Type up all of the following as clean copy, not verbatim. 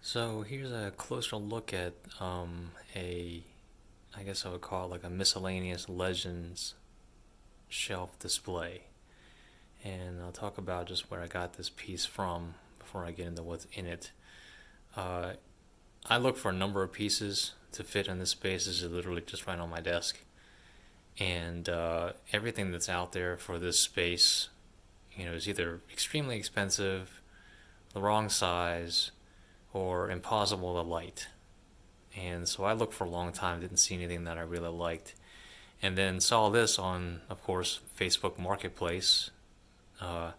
So here's a closer look at a, I guess I would call it like a miscellaneous legends shelf display. And I'll talk about just where I got this piece from before I get into what's in it. Uh, I look for a number of pieces to fit in this space. This is literally just right on my desk. And everything that's out there for this space, is either extremely expensive, the wrong size, or impossible to light. And so I looked for a long time, didn't see anything that I really liked. And then saw this on, of course, Facebook Marketplace, uh,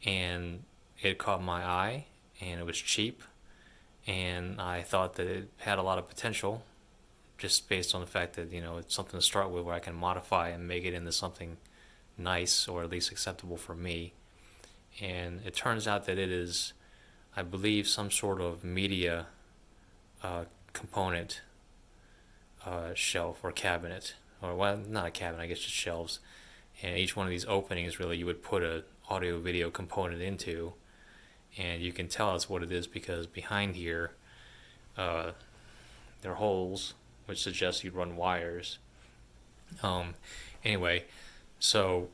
and it caught my eye, and it was cheap, and I thought that it had a lot of potential, just based on the fact that it's something to start with, where I can modify and make it into something nice, or at least acceptable for me. And it turns out that it is, I believe, some sort of media component shelf or cabinet, or well, not a cabinet, I guess just shelves. And each one of these openings, really, you would put a audio video component into, and you can tell it's what it is because behind here, uh, there are holes, which suggests you'd run wires. Um, anyway, so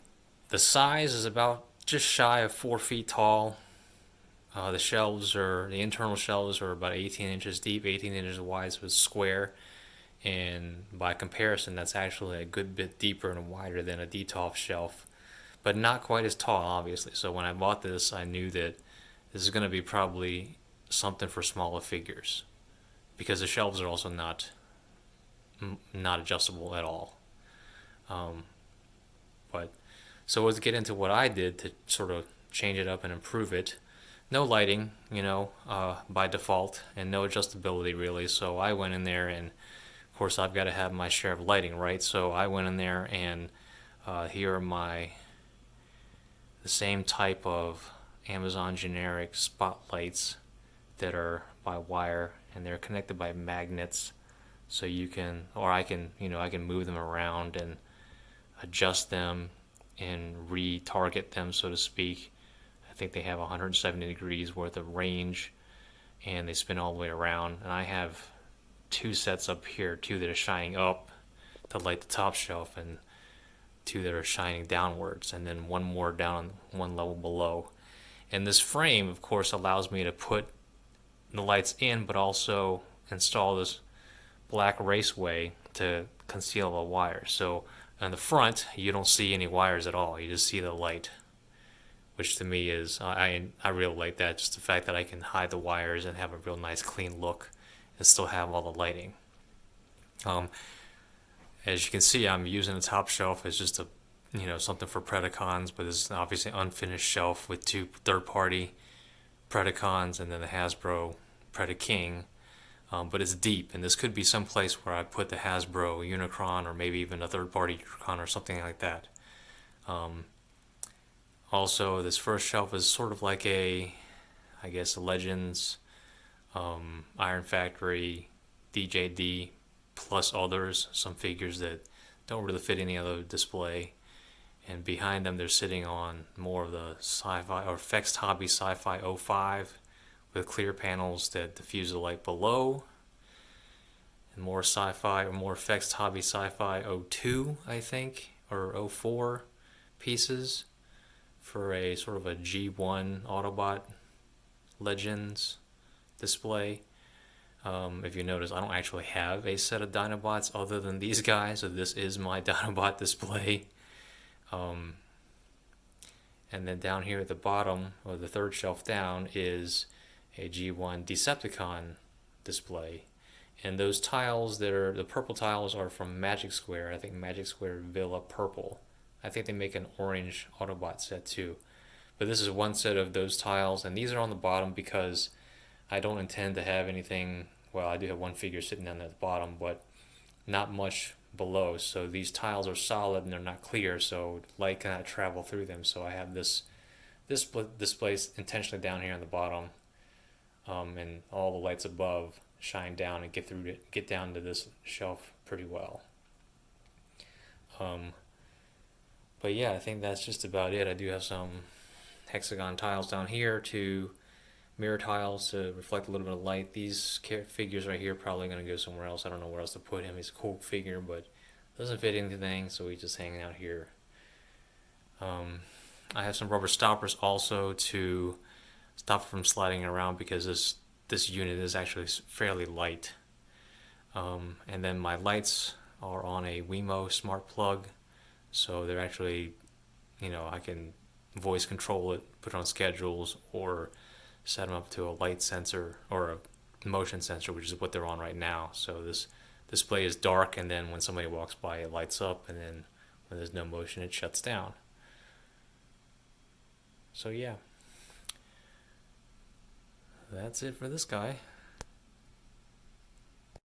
the size is about just shy of 4 feet tall. The internal shelves are about 18 inches deep, 18 inches wide, so it's square. And by comparison, that's actually a good bit deeper and wider than a DTOF shelf, but not quite as tall, obviously. So when I bought this, I knew that this is going to be probably something for smaller figures because the shelves are also not adjustable at all. Um, but so let's get into what I did to sort of change it up and improve it. No lighting, by default, and no adjustability really. So I went in there, and of course I've got to have my share of lighting, right? So I went in there, and here are the same type of Amazon generic spotlights that are by wire, and they're connected by magnets. So you can, or I can, I can move them around and adjust them and retarget them, so to speak. I think they have 170 degrees worth of range, and they spin all the way around. And I have two sets up here, two that are shining up to light the top shelf, and two that are shining downwards, and then one more down one level below. And this frame, of course, allows me to put the lights in, but also install this black raceway to conceal the wires. So on the front, you don't see any wires at all. You just see the light, which to me is, I really like that. Just the fact that I can hide the wires and have a real nice clean look and still have all the lighting. Um, as you can see, I'm using the top shelf as just a something for Predacons, but this is obviously an unfinished shelf with two third-party Predacons and then the Hasbro Predaking. But it's deep, and this could be some place where I put the Hasbro Unicron, or maybe even a third-party Unicron or something like that. Um, Also, this first shelf is sort of like I guess, a Legends, Iron Factory, DJD, plus others, some figures that don't really fit any other display. And behind them, they're sitting on more of the sci-fi or Fext Hobby Sci-Fi '05 with clear panels that diffuse the light below, and more sci-fi or more Fext Hobby Sci-Fi '02, I think, or '04 pieces for a sort of a G1 Autobot Legends display. If you notice, I don't actually have a set of Dinobots other than these guys, so this is my Dinobot display. Um, and then down here at the bottom, or the third shelf down, is a G1 Decepticon display. And those tiles the purple tiles are from Magic Square. I think Magic Square Villa Purple. I think they make an orange Autobot set too. But this is one set of those tiles, and these are on the bottom because I don't intend to have anything. Well, I do have one figure sitting down at the bottom, but not much below. So these tiles are solid and they're not clear, so light cannot travel through them. So I have this display intentionally down here on the bottom, and all the lights above shine down and get down to this shelf pretty well. Um, but yeah, I think that's just about it. I do have some hexagon tiles down here to mirror tiles to reflect a little bit of light. These figures right here probably going to go somewhere else. I don't know where else to put him. He's a cool figure, but doesn't fit anything, so he's just hanging out here. I have some rubber stoppers also to stop it from sliding around because this unit is actually fairly light. And then my lights are on a Wemo smart plug, so they're actually, I can voice control it, put it on schedules, or set them up to a light sensor or a motion sensor, which is what they're on right now. So this display is dark, and then when somebody walks by, it lights up, and then when there's no motion, it shuts down. So yeah, that's it for this guy.